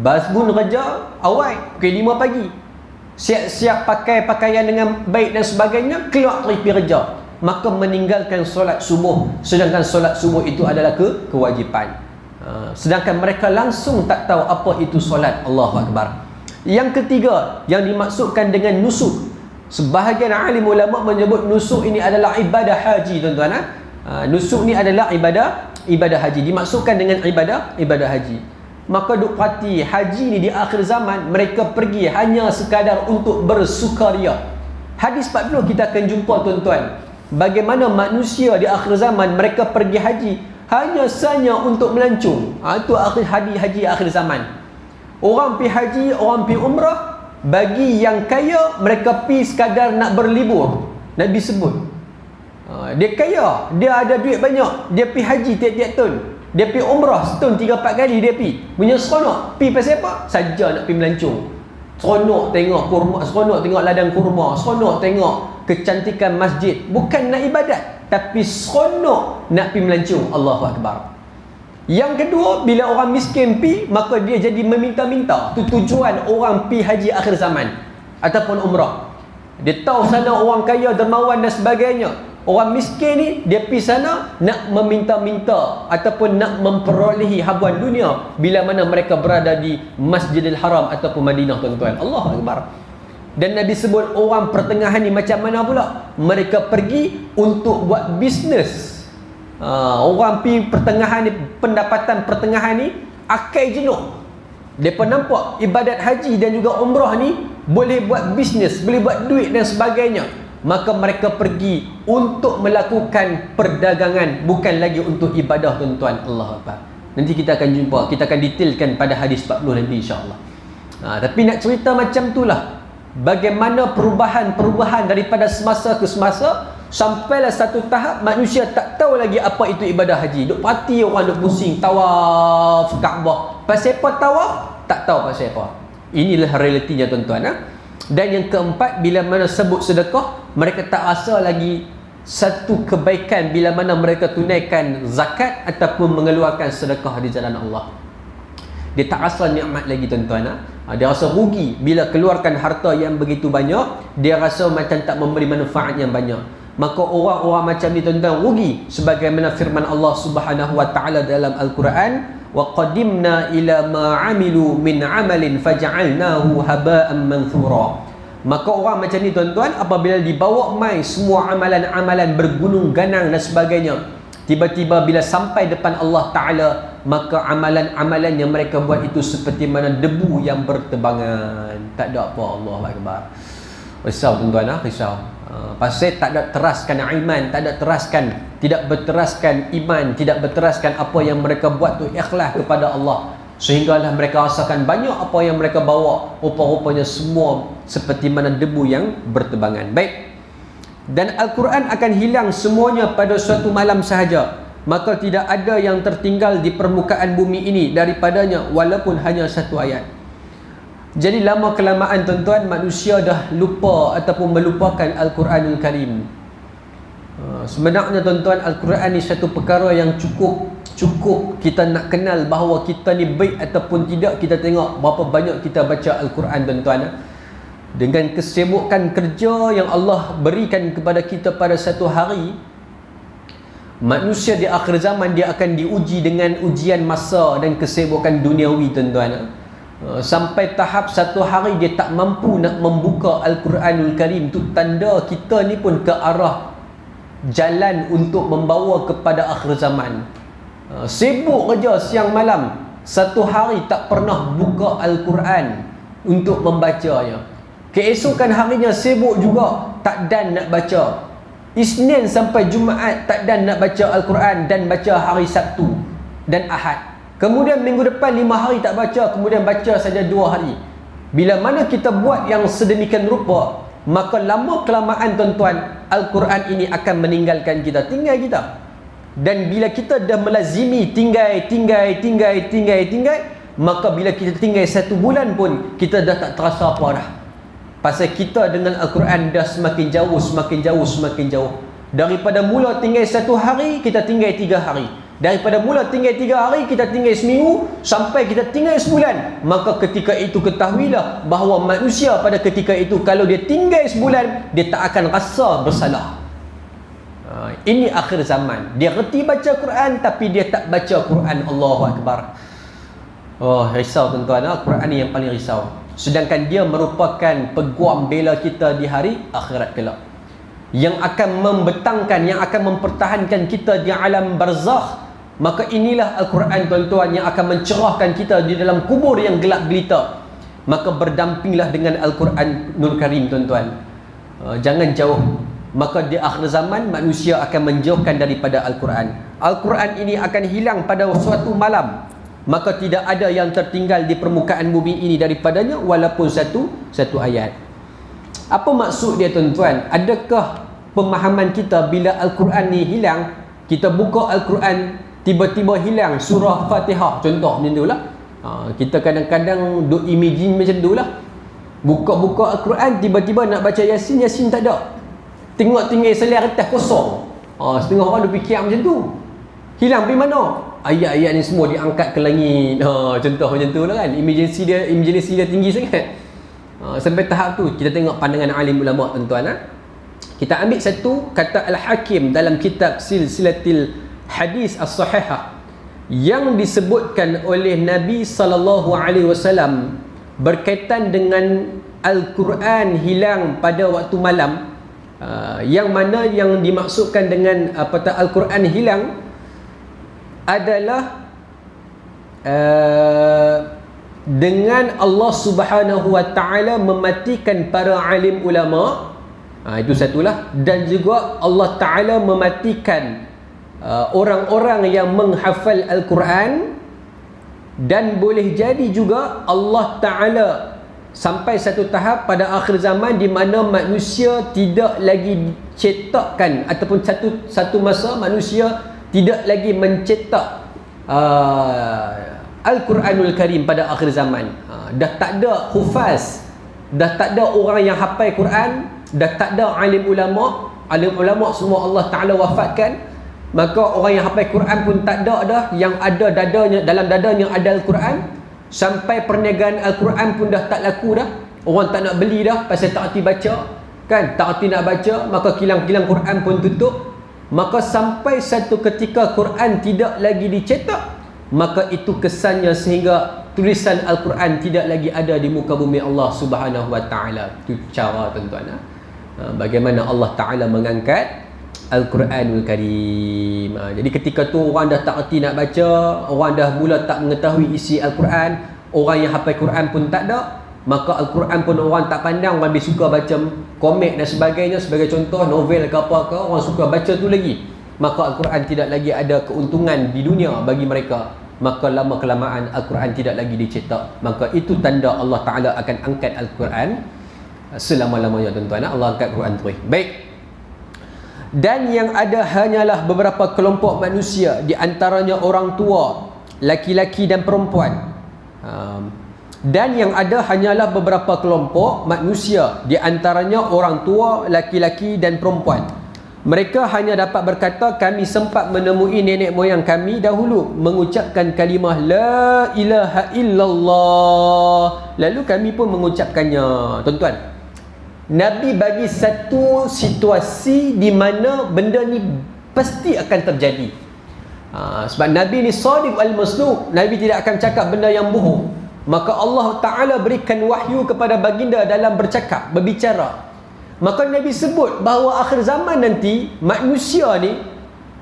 Bangun kerja awal pukul 5 pagi, siap-siap pakai pakaian dengan baik dan sebagainya, keluar pergi kerja, maka meninggalkan solat subuh, sedangkan solat subuh itu adalah kewajipan. Sedangkan mereka langsung tak tahu apa itu solat. Allahu Akbar. Yang ketiga yang dimaksudkan dengan nusuk, sebahagian alim ulama menyebut nusuk ini adalah ibadah haji, tuan-tuan. Nusuk ni adalah ibadah haji, dimaksudkan dengan ibadah haji. Maka duk parti haji ni di akhir zaman, mereka pergi hanya sekadar untuk bersukaria. Hadis 40 kita akan jumpa, tuan-tuan, bagaimana manusia di akhir zaman mereka pergi haji hanya sahaja untuk melancung. Itu haji akhir zaman. Orang pergi haji, orang pergi umrah. Bagi yang kaya, mereka pergi sekadar nak berlibur. Nabi sebut, dia kaya, dia ada duit banyak, dia pergi haji tiap-tiap tahun, dia pergi umrah setahun 3-4 kali dia pergi. Punya seronok. Pergi pasal apa? Saja nak pergi melancung. Seronok tengok kurma, seronok tengok ladang kurma, seronok tengok kecantikan masjid. Bukan nak ibadat, tapi seronok nak pergi melancung. Allahu Akbar. Yang kedua, bila orang miskin pergi, maka dia jadi meminta-minta. Itu tujuan orang pergi haji akhir zaman ataupun umrah. Dia tahu sana orang kaya, dermawan dan sebagainya. Orang miskin ni, dia pergi sana nak meminta-minta ataupun nak memperolehi habuan dunia bila mana mereka berada di Masjidil Haram ataupun Madinah, tuan-tuan. Allahu Akbar. Dan Nabi sebut orang pertengahan ni macam mana pula? Mereka pergi untuk buat bisnes. Orang pergi pertengahan ni, pendapatan pertengahan ni akai jenuh. Mereka nampak ibadat haji dan juga umrah ni boleh buat bisnes, boleh buat duit dan sebagainya. Maka mereka pergi untuk melakukan perdagangan, bukan lagi untuk ibadah, tuan-tuan. Allah Akbar. Nanti kita akan jumpa, kita akan detailkan pada hadis 40 nanti, insya-Allah. Tapi nak cerita macam itulah, bagaimana perubahan daripada semasa ke semasa, sampailah satu tahap manusia tak tahu lagi apa itu ibadah haji. Duk parti orang, duk pusing tawaf Kaabah. Pasal apa tawaf? Tak tahu pasal apa. Inilah realitinya, tuan-tuan. Dan yang keempat, bila mana sebut sedekah, mereka tak rasa lagi satu kebaikan bila mana mereka tunaikan zakat ataupun mengeluarkan sedekah di jalan Allah. Dia tak rasa nikmat lagi, tuan-tuan. Dia rasa rugi bila keluarkan harta yang begitu banyak. Dia rasa macam tak memberi manfaat yang banyak. Maka orang-orang macam ni, tuan-tuan, rugi. Sebagaimana firman Allah Subhanahu wa taala dalam Al-Quran, wa qadimna ila ma amilu min amalin faj'alnahu haba'an manthura. Maka orang macam ni, tuan-tuan, apabila dibawa mai semua amalan-amalan bergunung ganang dan sebagainya, tiba-tiba bila sampai depan Allah Ta'ala, maka amalan-amalan yang mereka buat itu seperti mana debu yang bertebangan. Tak ada apa. Allahu Akbar. Risau, tuan-tuan, risau. Pasal tak ada teraskan iman, tak ada teraskan, tidak berteraskan iman, tidak berteraskan apa yang mereka buat tu ikhlas kepada Allah, sehinggalah mereka rasakan banyak apa yang mereka bawa rupa-rupanya semua seperti mana debu yang bertebangan. Baik. Dan Al-Quran akan hilang semuanya pada suatu malam sahaja, maka tidak ada yang tertinggal di permukaan bumi ini daripadanya walaupun hanya satu ayat. Jadi lama kelamaan, tuan-tuan, manusia dah lupa ataupun melupakan Al-Quranul Karim. Sebenarnya, tuan-tuan, Al-Quran ni satu perkara yang cukup kita nak kenal bahawa kita ni baik ataupun tidak. Kita tengok berapa banyak kita baca Al-Quran, tuan-tuan. Dengan kesibukan kerja yang Allah berikan kepada kita pada satu hari, manusia di akhir zaman dia akan diuji dengan ujian masa dan kesibukan duniawi, tuan-tuan. Sampai tahap satu hari dia tak mampu nak membuka Al-Quranul Karim. Itu tanda kita ni pun ke arah jalan untuk membawa kepada akhir zaman. Sibuk kerja siang malam, satu hari tak pernah buka Al-Quran untuk membacanya. Keesokan harinya sibuk juga, tak dan nak baca. Isnin sampai Jumaat tak dan nak baca Al-Quran, dan baca hari Sabtu dan Ahad. Kemudian minggu depan 5 hari tak baca, kemudian baca saja 2 hari. Bila mana kita buat yang sedemikian rupa, maka lama kelamaan, tuan-tuan, Al-Quran ini akan meninggalkan kita, tinggal kita. Dan bila kita dah melazimi tinggal, maka bila kita tinggal 1 bulan pun kita dah tak terasa apa dah. Pasal kita dengan Al-Quran dah semakin jauh. Daripada mula tinggal 1 hari, kita tinggal 3 hari. Daripada mula tinggal 3 hari, kita tinggal seminggu, sampai kita tinggal sebulan. Maka ketika itu ketahuilah bahawa manusia pada ketika itu, kalau dia tinggal sebulan, dia tak akan rasa bersalah. Ini akhir zaman. Dia reti baca Quran, tapi dia tak baca Quran. Allahu Akbar. Oh, risau tuan-tuan. Quran ni yang paling risau. Sedangkan dia merupakan peguam bela kita di hari akhirat kelak, yang akan membentangkan, yang akan mempertahankan kita di alam barzakh. Maka inilah Al-Quran tuan-tuan, yang akan mencerahkan kita di dalam kubur yang gelap gelita. Maka berdampinglah dengan Al-Quranul Karim tuan-tuan. Jangan jauh. Maka di akhir zaman manusia akan menjauhkan daripada Al-Quran. Al-Quran ini akan hilang pada suatu malam. Maka tidak ada yang tertinggal di permukaan bumi ini daripadanya, walaupun satu ayat. Apa maksud dia tuan-tuan? Adakah pemahaman kita bila Al-Quran ni hilang, kita buka Al-Quran tiba-tiba hilang surah Fatihah, contoh macam tu lah. Kita kadang-kadang duk imagine macam tu lah. Buka-buka Al-Quran, tiba-tiba nak baca Yasin, Yasin tak ada. Tengok tinggal selir atas kosong. Setengah orang dia fikir macam tu. Hilang pergi mana? Ayat-ayat ni semua diangkat ke langit. Contoh macam tu lah kan. Imaginasi dia tinggi sangat. Sampai tahap tu kita tengok pandangan alim ulama tuan-tuan. Kita ambil satu kata Al-Hakim dalam kitab Silsilatil Hadis As-Sahihah, yang disebutkan oleh Nabi SAW berkaitan dengan Al-Quran hilang pada waktu malam. Yang mana yang dimaksudkan dengan Al-Quran hilang adalah dengan Allah Subhanahu wa ta'ala mematikan para alim ulama. Itu satulah. Dan juga Allah Ta'ala mematikan orang-orang yang menghafal Al-Quran. Dan boleh jadi juga Allah Ta'ala sampai satu tahap pada akhir zaman di mana manusia tidak lagi cetakkan, ataupun satu masa manusia tidak lagi mencetak Al-Quranul Karim pada akhir zaman. Dah tak ada hufaz, dah tak ada orang yang hafal Quran, dah tak ada alim ulama. Alim ulama semua Allah Ta'ala wafatkan. Maka orang yang hafal Quran pun tak ada dah. Yang ada dadanya, dalam dadanya ada Al-Quran. Sampai perniagaan Al-Quran pun dah tak laku dah. Orang tak nak beli dah pasal tak erti baca, kan? Tak erti nak baca, maka kilang-kilang Quran pun tutup. Maka sampai satu ketika Quran tidak lagi dicetak, maka itu kesannya sehingga tulisan Al-Quran tidak lagi ada di muka bumi Allah Subhanahu wa ta'ala. Itu cara tuan-tuan. Bagaimana Allah Ta'ala mengangkat Al-Quranul Karim. Jadi ketika tu orang dah tak erti nak baca, orang dah mula tak mengetahui isi Al-Quran, orang yang hafal Quran pun tak ada, maka Al-Quran pun orang tak pandang. Orang lebih suka baca komik dan sebagainya, sebagai contoh novel ke apa ke, orang suka baca tu lagi. Maka Al-Quran tidak lagi ada keuntungan di dunia bagi mereka. Maka lama kelamaan Al-Quran tidak lagi dicetak. Maka itu tanda Allah Ta'ala akan angkat Al-Quran selama-lamanya tuan-tuan. Allah angkat Quran terus. Baik. Dan yang ada hanyalah beberapa kelompok manusia, di antaranya orang tua, laki-laki dan perempuan. Dan yang ada hanyalah beberapa kelompok manusia, di antaranya orang tua, laki-laki dan perempuan. Mereka hanya dapat berkata, kami sempat menemui nenek moyang kami dahulu mengucapkan kalimah La ilaha illallah. Lalu kami pun mengucapkannya. Tuan-tuan, Nabi bagi satu situasi di mana benda ni pasti akan terjadi. Sebab Nabi ni Shadiq al-Masduq, Nabi tidak akan cakap benda yang bohong. Maka Allah Ta'ala berikan wahyu kepada baginda dalam berbicara. Maka Nabi sebut bahawa akhir zaman nanti manusia ni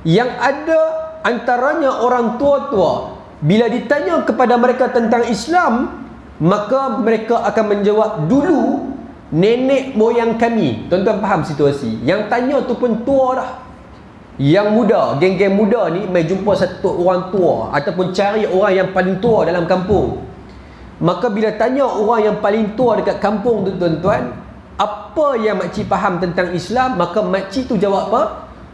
yang ada antaranya orang tua-tua, bila ditanya kepada mereka tentang Islam, maka mereka akan menjawab, dulu nenek moyang kami. Tuan-tuan faham situasi? Yang tanya tu pun tua dah. Yang muda, geng-geng muda ni mai jumpa satu orang tua ataupun cari orang yang paling tua dalam kampung. Maka bila tanya orang yang paling tua dekat kampung tu, tuan-tuan, apa yang makcik faham tentang Islam, maka makcik tu jawab apa?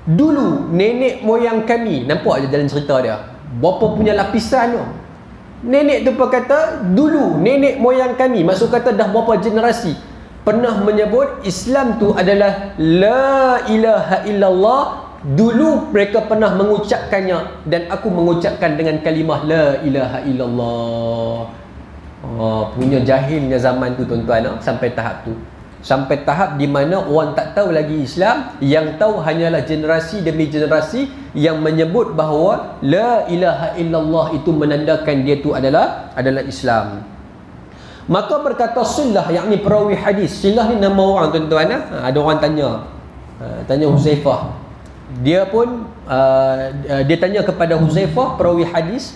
Dulu nenek moyang kami, nampak je dalam cerita dia berapa punya lapisan tu. Nenek tu pun kata dulu nenek moyang kami, maksud kata dah berapa generasi pernah menyebut Islam tu adalah la ilaha illallah. Dulu mereka pernah mengucapkannya dan aku mengucapkan dengan kalimah la ilaha illallah. Punya jahilnya zaman tu tuan-tuan, sampai tahap tu. Sampai tahap di mana orang tak tahu lagi Islam, yang tahu hanyalah generasi demi generasi yang menyebut bahawa la ilaha illallah itu menandakan dia tu adalah Islam. Maka berkata Silah, yakni perawi hadis. Silah ni nama orang tuan-tuan. Ada orang tanya Huzaifah. Dia pun dia tanya kepada Huzaifah, perawi hadis,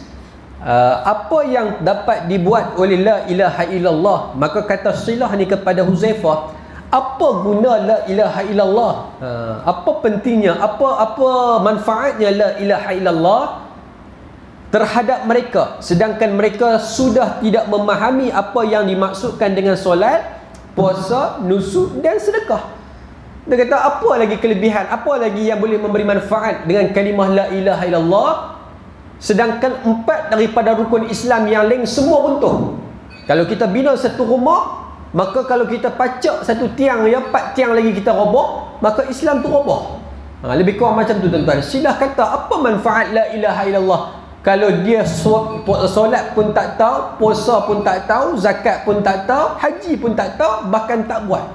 apa yang dapat dibuat oleh la ilaha illallah. Maka kata Silah ni kepada Huzaifah, apa guna la ilaha illallah? Apa pentingnya, apa manfaatnya la ilaha illallah terhadap mereka, sedangkan mereka sudah tidak memahami apa yang dimaksudkan dengan solat, puasa, nusuk dan sedekah. Dia kata apa lagi kelebihan, apa lagi yang boleh memberi manfaat dengan kalimah la ilaha illallah, sedangkan 4 daripada rukun Islam yang lain semua runtuh. Kalau kita bina satu rumah, maka kalau kita pacak satu tiang, 4 tiang lagi kita roboh, maka Islam tu roboh. Lebih kurang macam tu tuan-tuan. Silah kata apa manfaat la ilaha illallah kalau dia solat pun tak tahu, puasa pun tak tahu, zakat pun tak tahu, haji pun tak tahu, bahkan tak buat.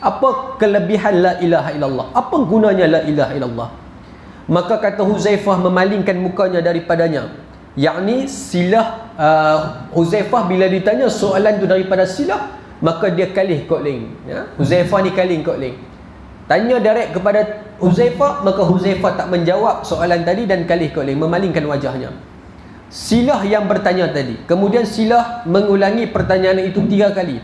Apa kelebihan la ilaha illallah? Apa gunanya la ilaha illallah? Maka kata Huzaifah memalingkan mukanya daripadanya. Yakni Silah, Huzaifah bila ditanya soalan tu daripada Silah, maka dia kalih kot lain. Huzaifah ni kalih kot lain. Tanya direct kepada Huzaifah, maka Huzaifah tak menjawab soalan tadi dan kalih kot lain, memalingkan wajahnya. Silah yang bertanya tadi, kemudian Silah mengulangi pertanyaan itu 3 kali.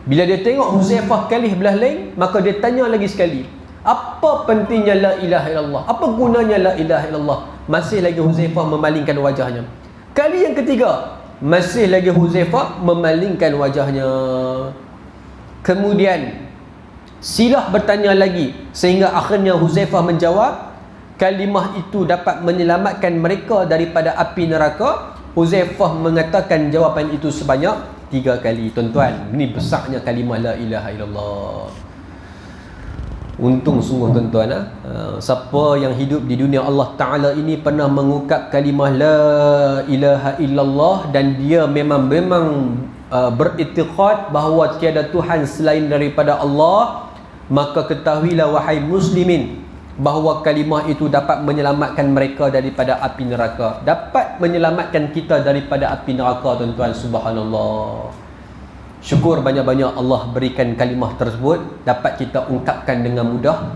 Bila dia tengok Huzaifah kalih belah lain, maka dia tanya lagi sekali, apa pentingnya la ilaha illallah? Apa gunanya la ilaha illallah? Masih lagi Huzaifah memalingkan wajahnya. Kali yang ketiga, masih lagi Huzaifah memalingkan wajahnya. Kemudian Silah bertanya lagi, sehingga akhirnya Huzaifah menjawab, kalimah itu dapat menyelamatkan mereka daripada api neraka. Huzaifah mengatakan jawapan itu sebanyak 3 kali. Tuan-tuan, ini besarnya kalimah la ilaha illallah. Untung sungguh tuan-tuan, siapa yang hidup di dunia Allah Ta'ala ini pernah mengungkap kalimah la ilaha illallah dan dia memang beriktikad bahawa tiada Tuhan selain daripada Allah, maka ketahuilah wahai muslimin bahawa kalimah itu dapat menyelamatkan mereka daripada api neraka, dapat menyelamatkan kita daripada api neraka tuan-tuan. Subhanallah. Syukur banyak-banyak Allah berikan kalimah tersebut dapat kita ungkapkan dengan mudah,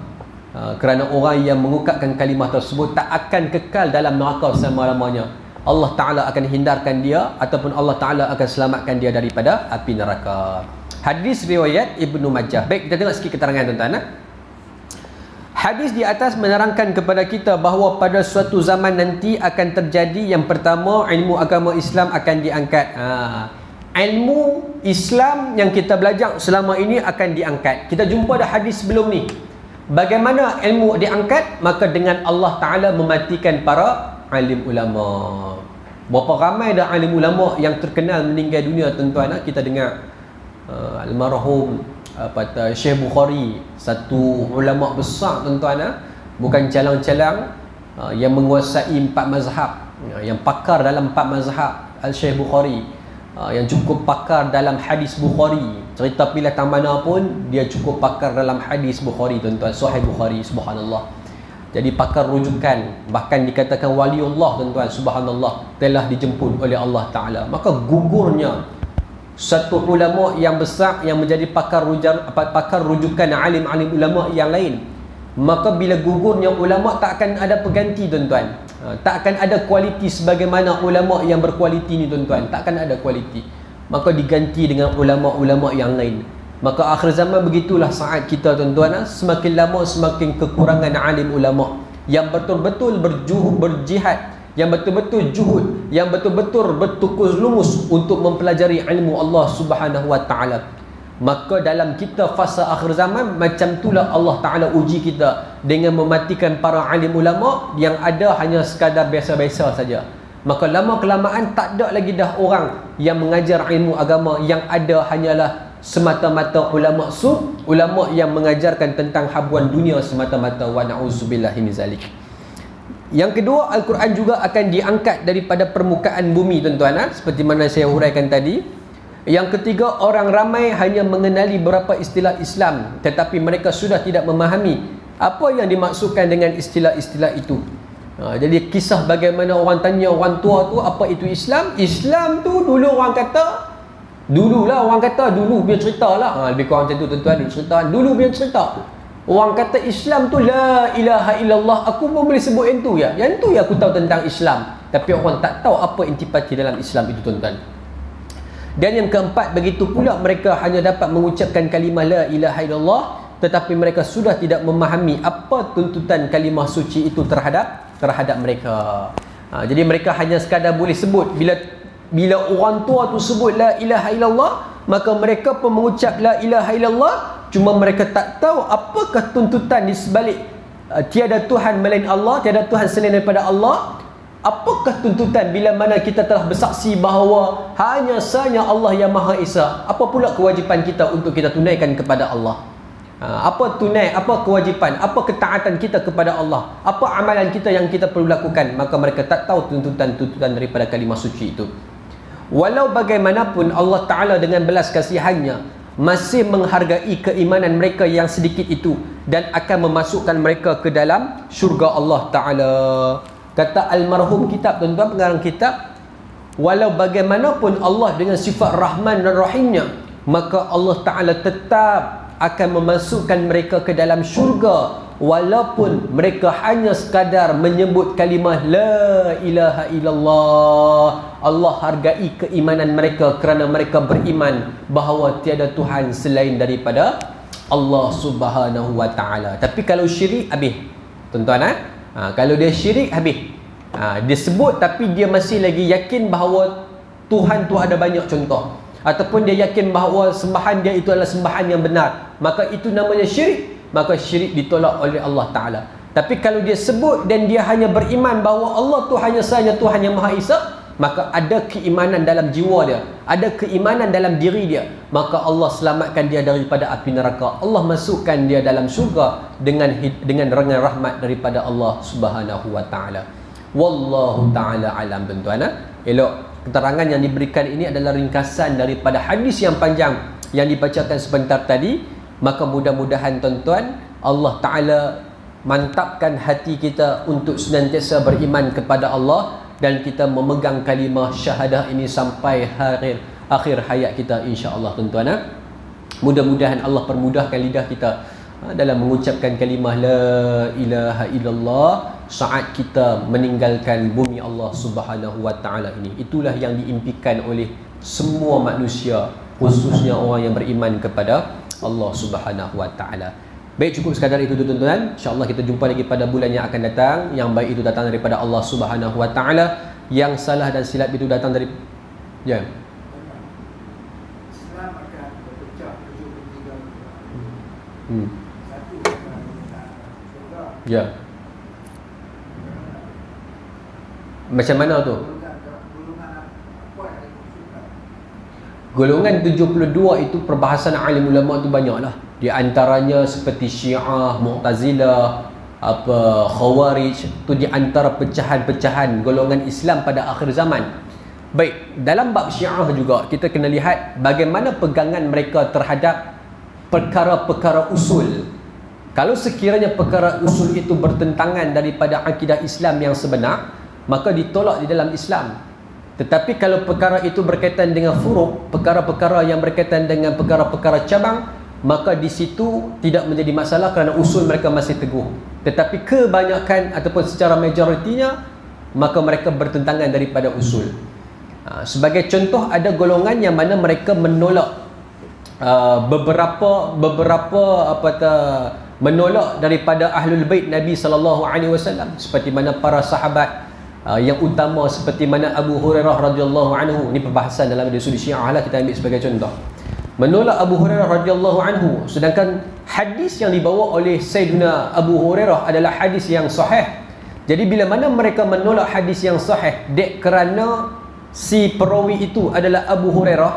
kerana orang yang mengungkapkan kalimah tersebut tak akan kekal dalam neraka selama-lamanya. Allah Ta'ala akan hindarkan dia, ataupun Allah Ta'ala akan selamatkan dia daripada api neraka. Hadis riwayat Ibnu Majah. Baik, kita tengok sikit keterangan tuan-tuan. Hadis di atas menerangkan kepada kita bahawa pada suatu zaman nanti akan terjadi, yang pertama, ilmu agama Islam akan diangkat. Ilmu Islam yang kita belajar selama ini akan diangkat. Kita jumpa dah hadis sebelum ni. Bagaimana ilmu diangkat? Maka dengan Allah Ta'ala mematikan para alim ulama. Berapa ramai dah alim ulama yang terkenal meninggal dunia tuan-tuan. Kita dengar almarhum Syekh Bukhari, satu ulama besar tuan-tuan, bukan calang-calang, yang menguasai 4 mazhab, yang pakar dalam 4 mazhab. Syekh Bukhari yang cukup pakar dalam hadis Bukhari, cerita pilih mana pun dia cukup pakar dalam hadis Bukhari tuan-tuan, Sahih Bukhari. Subhanallah. Jadi pakar rujukan, bahkan dikatakan waliullah tuan-tuan. Subhanallah, telah dijemput oleh Allah Ta'ala. Maka gugurnya satu ulama yang besar yang menjadi pakar rujukan alim-alim ulama yang lain, maka bila gugurnya ulama tak akan ada pengganti tuan-tuan. Tak akan ada kualiti sebagaimana ulama yang berkualiti ni tuan-tuan, tak akan ada kualiti. Maka diganti dengan ulama-ulama yang lain. Maka akhir zaman begitulah saat kita tuan-tuan. Semakin lama semakin kekurangan alim ulama yang betul-betul berjihad, yang betul-betul juhud, yang betul-betul bertukus lumus untuk mempelajari ilmu Allah Subhanahu wa ta'ala. Maka dalam kita fasa akhir zaman, macam itulah Allah Ta'ala uji kita dengan mematikan para alim ulama yang ada hanya sekadar biasa-biasa saja. Maka lama kelamaan tak ada lagi dah orang yang mengajar ilmu agama, yang ada hanyalah semata-mata ulama ulama yang mengajarkan tentang habuan dunia semata-mata. Wa na'udzubillahi min zalik. Yang kedua, Al-Quran juga akan diangkat daripada permukaan bumi, tuan-tuan, seperti mana saya huraikan tadi. Yang ketiga, orang ramai hanya mengenali beberapa istilah Islam, tetapi mereka sudah tidak memahami apa yang dimaksudkan dengan istilah-istilah itu. Jadi kisah bagaimana orang tanya orang tua tu apa itu Islam. Islam tu dulu orang kata, dululah orang kata, dulu biar cerita lah. Lebih kurang macam tu, tuan-tuan, cerita dulu biar cerita. Orang kata Islam tu la ilaha illallah. Aku pun boleh sebut yang tu ya. Yang tu ya aku tahu tentang Islam. Tapi orang tak tahu apa intipati dalam Islam itu, tuan-tuan. Dan yang keempat, begitu pula mereka hanya dapat mengucapkan kalimah la ilaha illallah, tetapi mereka sudah tidak memahami apa tuntutan kalimah suci itu terhadap mereka. Jadi mereka hanya sekadar boleh sebut. Bila orang tua tu sebut la ilaha illallah, maka mereka pun mengucap la ilaha illallah, cuma mereka tak tahu apakah tuntutan di sebalik tiada Tuhan melain Allah, tiada Tuhan selain daripada Allah. Apakah tuntutan bila mana kita telah bersaksi bahawa hanya sahaja Allah yang Maha Esa? Apa pula kewajipan kita untuk kita tunaikan kepada Allah? Apa kewajipan, apa ketaatan kita kepada Allah? Apa amalan kita yang kita perlu lakukan? Maka mereka tak tahu tuntutan-tuntutan daripada kalimah suci itu. Walau bagaimanapun Allah Ta'ala dengan belas kasihannya masih menghargai keimanan mereka yang sedikit itu dan akan memasukkan mereka ke dalam syurga Allah Ta'ala. Kata almarhum kitab, tuan-tuan, pengarang kitab, walau bagaimanapun Allah dengan sifat Rahman dan Rahimnya, maka Allah Ta'ala tetap akan memasukkan mereka ke dalam syurga walaupun mereka hanya sekadar menyebut kalimah la ilaha illallah. Allah hargai keimanan mereka kerana mereka beriman bahawa tiada Tuhan selain daripada Allah Subhanahu wa Ta'ala. Tapi kalau syirik, habis, tuan-tuan, kalau dia syirik, habis. Dia sebut tapi dia masih lagi yakin bahawa Tuhan tu ada banyak contoh, ataupun dia yakin bahawa sembahan dia itu adalah sembahan yang benar, maka itu namanya syirik. Maka syirik ditolak oleh Allah Ta'ala. Tapi kalau dia sebut dan dia hanya beriman bahawa Allah tu hanya sahaja Tuhan yang Maha Esa, maka ada keimanan dalam jiwa dia, ada keimanan dalam diri dia, maka Allah selamatkan dia daripada api neraka. Allah masukkan dia dalam syurga dengan rengan rahmat daripada Allah Subhanahu wa Ta'ala. Wallahu Ta'ala alam, tuan-tuan. Elok, keterangan yang diberikan ini adalah ringkasan daripada hadis yang panjang yang dibacakan sebentar tadi. Maka mudah-mudahan, tuan-tuan, Allah Ta'ala mantapkan hati kita untuk senantiasa beriman kepada Allah dan kita memegang kalimah syahadah ini sampai akhir hayat kita, insya-Allah, tuan-tuan. Mudah-mudahan Allah permudahkan lidah kita dalam mengucapkan kalimah la ilaha illallah saat kita meninggalkan bumi Allah Subhanahu wa Ta'ala ini. Itulah yang diimpikan oleh semua manusia, khususnya orang yang beriman kepada Allah Subhanahu wa Ta'ala. Baik, cukup sekadar itu, tuan-tuan. InsyaAllah kita jumpa lagi pada bulan yang akan datang. Yang baik itu datang daripada Allah Subhanahu wa Ta'ala, yang salah dan silap itu datang dari Islam akan berpecah 73. Satu akan surga. Ya. Macam mana tu? Golongan 72 itu perbahasan alim ulama tu banyaklah. Di antaranya seperti Syiah, Mu'tazilah, Khawarij, tu di antara pecahan-pecahan golongan Islam pada akhir zaman. Baik, dalam bab Syiah juga kita kena lihat bagaimana pegangan mereka terhadap perkara-perkara usul. Kalau sekiranya perkara usul itu bertentangan daripada akidah Islam yang sebenar, maka ditolak di dalam Islam. Tetapi kalau perkara itu berkaitan dengan furuk, perkara-perkara yang berkaitan dengan perkara-perkara cabang, maka di situ tidak menjadi masalah kerana usul mereka masih teguh. Tetapi kebanyakan ataupun secara majoritinya, maka mereka bertentangan daripada usul. Sebagai contoh, ada golongan yang mana mereka menolak menolak daripada ahlul bait Nabi SAW, seperti mana para sahabat yang utama seperti mana Abu Hurairah radhiyallahu anhu. Ini perbahasan dalam sudut Syiah lah, kita ambil sebagai contoh. menolak Abu Hurairah radhiyallahu anhu, sedangkan hadis yang dibawa oleh Sayyidina Abu Hurairah adalah hadis yang sahih. Jadi bila mana mereka menolak hadis yang sahih dek kerana si perawi itu adalah Abu Hurairah,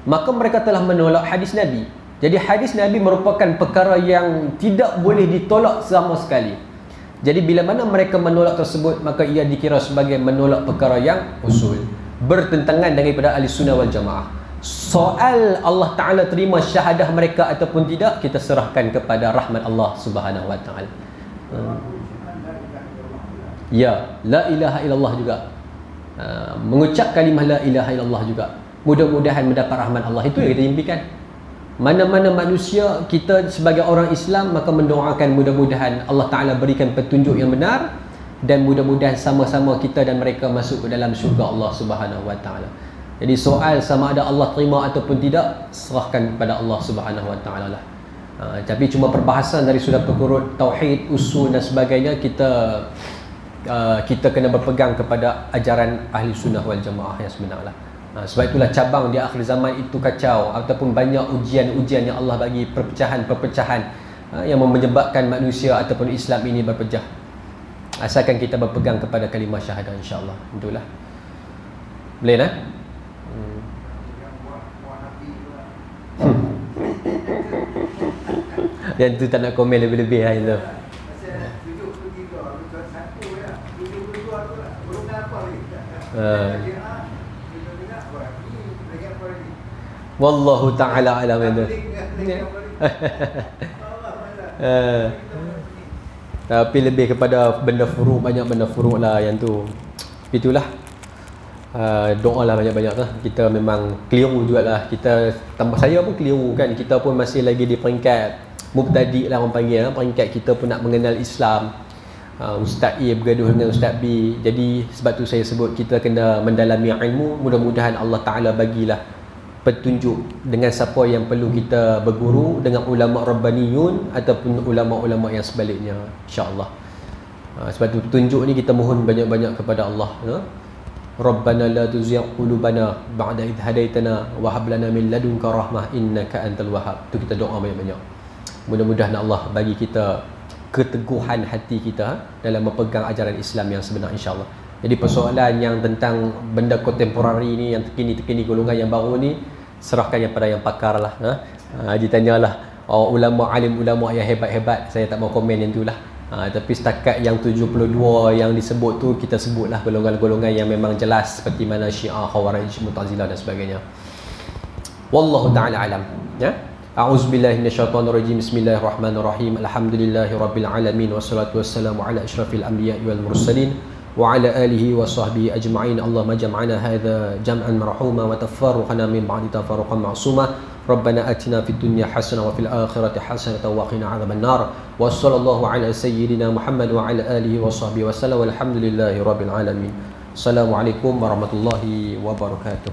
maka mereka telah menolak hadis Nabi. Jadi hadis Nabi merupakan perkara yang tidak boleh ditolak sama sekali. Jadi bila mana mereka menolak tersebut, maka ia dikira sebagai menolak perkara yang usul, bertentangan daripada ahli sunnah wal jamaah. Soal Allah Ta'ala terima syahadah mereka ataupun tidak, kita serahkan kepada rahmat Allah Subhanahu Wa Ta'ala. Ya, la ilaha illallah juga. Mengucap kalimah la ilaha illallah juga. Mudah-mudahan mendapat rahmat Allah. Itu yang kita impikan. Mana-mana manusia, kita sebagai orang Islam, maka mendoakan mudah-mudahan Allah Ta'ala berikan petunjuk yang benar, dan mudah-mudahan sama-sama kita dan mereka masuk ke dalam syurga Allah Subhanahu Wa Ta'ala. Jadi soal sama ada Allah terima ataupun tidak, serahkan kepada Allah Subhanahu Wa Ta'ala lah. Tapi cuma perbahasan dari sudah perkurut tauhid, usul dan sebagainya, kita kena berpegang kepada ajaran ahli sunnah wal jamaah yang sebenar lah. Sebab itulah cabang di akhir zaman itu kacau, ataupun banyak ujian-ujian yang Allah bagi, perpecahan-perpecahan yang menyebabkan manusia ataupun Islam ini berpecah. Asalkan kita berpegang kepada kalimah syahadah, insya-Allah. Itulah. Boleh nah? Yang tu tak nak komen lebih-lebih lah itu. Wallahu ta'ala alam itu. Tapi lebih kepada benda furuk, banyak benda furuk lah yang tu. Itulah. Doa lah banyak-banyak lah. Kita memang keliru jugalah. Kita, tambah saya pun keliru kan. Kita pun masih lagi di peringkat mubtadi' lah orang panggil. Peringkat kita pun nak mengenal Islam. Ustaz A bergaduh dengan Ustaz B. Jadi sebab tu saya sebut kita kena mendalami ilmu. Mudah-mudahan Allah Ta'ala bagilah petunjuk dengan siapa yang perlu kita berguru, dengan ulama rabbaniyun ataupun ulama-ulama yang sebaliknya, insya-Allah. Sebab tu petunjuk ni kita mohon banyak-banyak kepada Allah. Rabbana la tuzigh qulubana ba'da idh hadaitana wa hab lana min ladunka rahmah innaka antal wahhab. Tu kita doa banyak-banyak. Mudah-mudahan Allah bagi kita keteguhan hati kita dalam memegang ajaran Islam yang sebenar, insya-Allah. Jadi persoalan yang tentang benda kontemporari ni, yang terkini-terkini golongan yang baru ni, serahkan yang pada yang pakar lah. Ditanyalah ulama, alim ulama yang hebat-hebat, saya tak mau komen yang tu lah. Tapi setakat yang 72 yang disebut tu, kita sebutlah golongan-golongan yang memang jelas, seperti mana Syiah, Khawarij, Mu'tazilah dan sebagainya. Wallahu ta'ala alam. Ya. A'udzubillahi minasyaitonirrajim. Bismillahirrahmanirrahim. Alhamdulillahirabbil alamin wassalatu wassalamu ala asyrafil anbiya'i wal mursalin wa ala alihi wa sahbihi ajma'in. Allahumma jam'ana hadza jam'an marhuma wa tafarruqana min ba'di tafarruqan ma'suma. Rabbana atina fid dunya hasanah wa fil akhirati hasanah wa qina adzaban nar. Wa sallallahu ala sayyidina Muhammad wa ala alihi wa sahbihi wa sallam. Walhamdulillahirabbil alamin. Assalamualaikum warahmatullahi wabarakatuh.